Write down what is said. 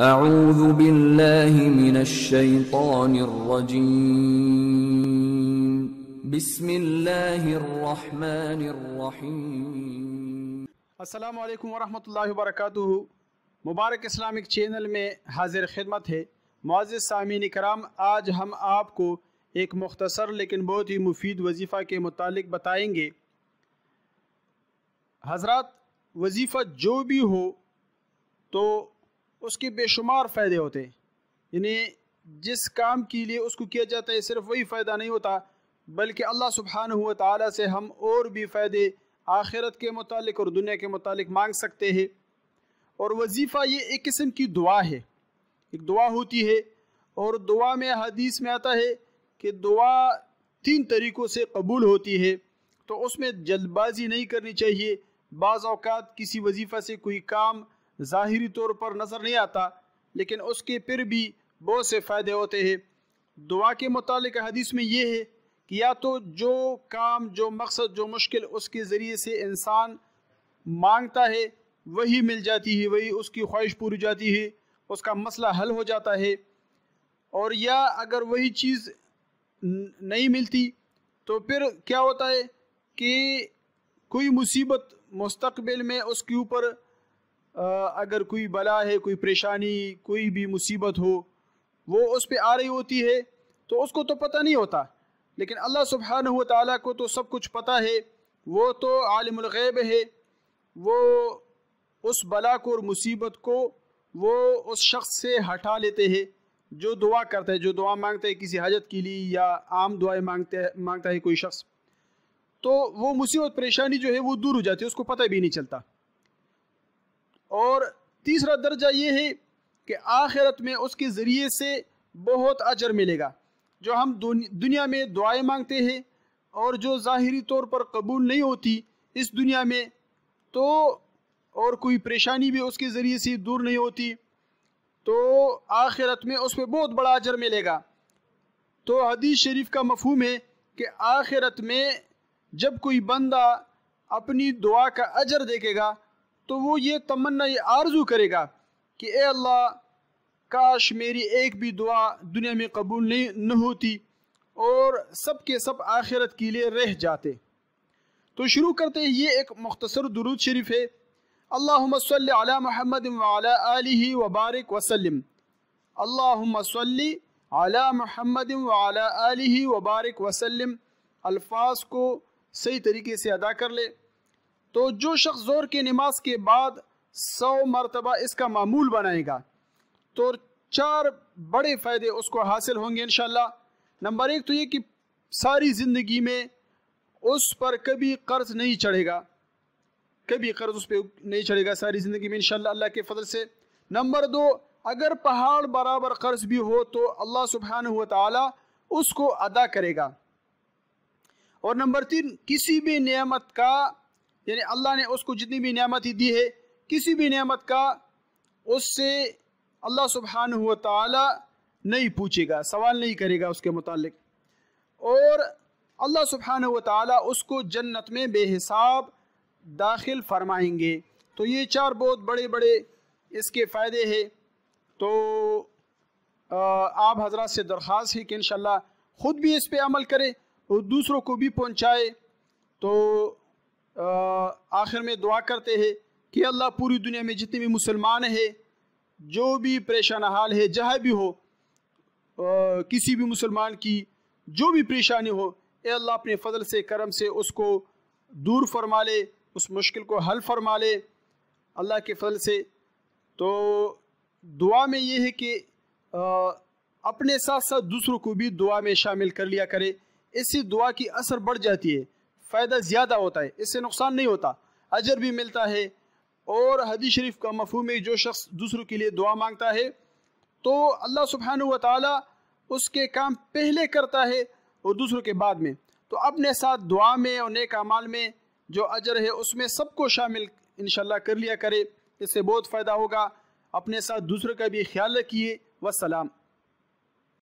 اعوذ باللہ من الشیطان الرجیم بسم اللہ الرحمن الرحیم۔ السلام علیکم ورحمۃ اللہ وبرکاتہ۔ مبارک اسلامک چینل میں حاضر خدمت ہے۔ معزز سامعین کرام، آج ہم آپ کو ایک مختصر لیکن بہت ہی مفید وظیفہ کے متعلق بتائیں گے۔ حضرات، وظیفہ جو بھی ہو تو اس کے بے شمار فائدے ہوتے ہیں، یعنی جس کام کے لیے اس کو کیا جاتا ہے صرف وہی فائدہ نہیں ہوتا، بلکہ اللہ سبحانہ و تعالیٰ سے ہم اور بھی فائدے آخرت کے متعلق اور دنیا کے متعلق مانگ سکتے ہیں۔ اور وظیفہ یہ ایک قسم کی دعا ہے، ایک دعا ہوتی ہے، اور دعا میں حدیث میں آتا ہے کہ دعا 3 طریقوں سے قبول ہوتی ہے، تو اس میں جلد بازی نہیں کرنی چاہیے۔ بعض اوقات کسی وظیفہ سے کوئی کام ظاہری طور پر نظر نہیں آتا، لیکن اس کے پھر بھی بہت سے فائدے ہوتے ہیں۔ دعا کے متعلق حدیث میں یہ ہے کہ یا تو جو کام، جو مقصد، جو مشکل اس کے ذریعے سے انسان مانگتا ہے وہی مل جاتی ہے، وہی اس کی خواہش پوری جاتی ہے، اس کا مسئلہ حل ہو جاتا ہے۔ اور یا اگر وہی چیز نہیں ملتی تو پھر کیا ہوتا ہے کہ کوئی مصیبت مستقبل میں اس کے اوپر اگر کوئی بلا ہے، کوئی پریشانی، کوئی بھی مصیبت ہو، وہ اس پہ آ رہی ہوتی ہے تو اس کو تو پتہ نہیں ہوتا، لیکن اللہ سبحانہ و تعالیٰ کو تو سب کچھ پتہ ہے، وہ تو عالم الغیب ہے، وہ اس بلا کو اور مصیبت کو وہ اس شخص سے ہٹا لیتے ہیں جو دعا کرتا ہے، جو دعا مانگتا ہے کسی حاجت کے لیے یا عام دعائیں مانگتا ہے کوئی شخص، تو وہ مصیبت پریشانی جو ہے وہ دور ہو جاتی ہے، اس کو پتہ بھی نہیں چلتا۔ اور تیسرا درجہ یہ ہے کہ آخرت میں اس کے ذریعے سے بہت اجر ملے گا۔ جو ہم دنیا میں دعائیں مانگتے ہیں اور جو ظاہری طور پر قبول نہیں ہوتی اس دنیا میں، تو اور کوئی پریشانی بھی اس کے ذریعے سے دور نہیں ہوتی، تو آخرت میں اس پہ بہت بڑا اجر ملے گا۔ تو حدیث شریف کا مفہوم ہے کہ آخرت میں جب کوئی بندہ اپنی دعا کا اجر دیکھے گا تو وہ یہ تمنا، یہ آرزو کرے گا کہ اے اللہ، کاش میری ایک بھی دعا دنیا میں قبول نہ ہوتی اور سب کے سب آخرت کے لیے رہ جاتے۔ تو شروع کرتے ہیں، یہ ایک مختصر درود شریف ہے۔ اللہم صلی علی محمد وعلی آلہ وبارک وسلم۔ اللہم صلی علی محمد وعلی آلہ وبارک وسلم۔ الفاظ کو صحیح طریقے سے ادا کر لے تو جو شخص ظہر کی نماز کے بعد 100 مرتبہ اس کا معمول بنائے گا تو 4 بڑے فائدے اس کو حاصل ہوں گے انشاءاللہ۔ نمبر 1 تو یہ کہ ساری زندگی میں اس پر کبھی قرض نہیں چڑھے گا، کبھی قرض اس پہ نہیں چڑھے گا ساری زندگی میں انشاءاللہ اللہ کے فضل سے۔ نمبر 2، اگر پہاڑ برابر قرض بھی ہو تو اللہ سبحانہ و تعالی اس کو ادا کرے گا۔ اور نمبر 3، کسی بھی نعمت کا، یعنی اللہ نے اس کو جتنی بھی نعمت دی ہے، کسی بھی نعمت کا اس سے اللہ سبحانہ و تعالی نہیں پوچھے گا، سوال نہیں کرے گا اس کے متعلق، اور اللہ سبحانہ و تعالی اس کو جنت میں بے حساب داخل فرمائیں گے۔ تو یہ 4 بہت بڑے بڑے اس کے فائدے ہیں۔ تو آپ حضرات سے درخواست ہے کہ انشاءاللہ خود بھی اس پہ عمل کرے اور دوسروں کو بھی پہنچائے۔ تو آخر میں دعا کرتے ہیں کہ اللہ پوری دنیا میں جتنے بھی مسلمان ہیں، جو بھی پریشان حال ہے، جہاں بھی ہو، کسی بھی مسلمان کی جو بھی پریشانی ہو، اے اللہ اپنے فضل سے، کرم سے اس کو دور فرما لے، اس مشکل کو حل فرما لے اللہ کے فضل سے۔ تو دعا میں یہ ہے کہ اپنے ساتھ ساتھ دوسروں کو بھی دعا میں شامل کر لیا کرے، اس سے دعا کی اثر بڑھ جاتی ہے، فائدہ زیادہ ہوتا ہے، اس سے نقصان نہیں ہوتا، اجر بھی ملتا ہے۔ اور حدیث شریف کا مفہوم ہے جو شخص دوسروں کے لیے دعا مانگتا ہے تو اللہ سبحانہ و تعالی اس کے کام پہلے کرتا ہے اور دوسروں کے بعد میں۔ تو اپنے ساتھ دعا میں اور نیک اعمال میں جو اجر ہے اس میں سب کو شامل انشاءاللہ کر لیا کرے، اس سے بہت فائدہ ہوگا۔ اپنے ساتھ دوسروں کا بھی خیال رکھیے۔ والسلام۔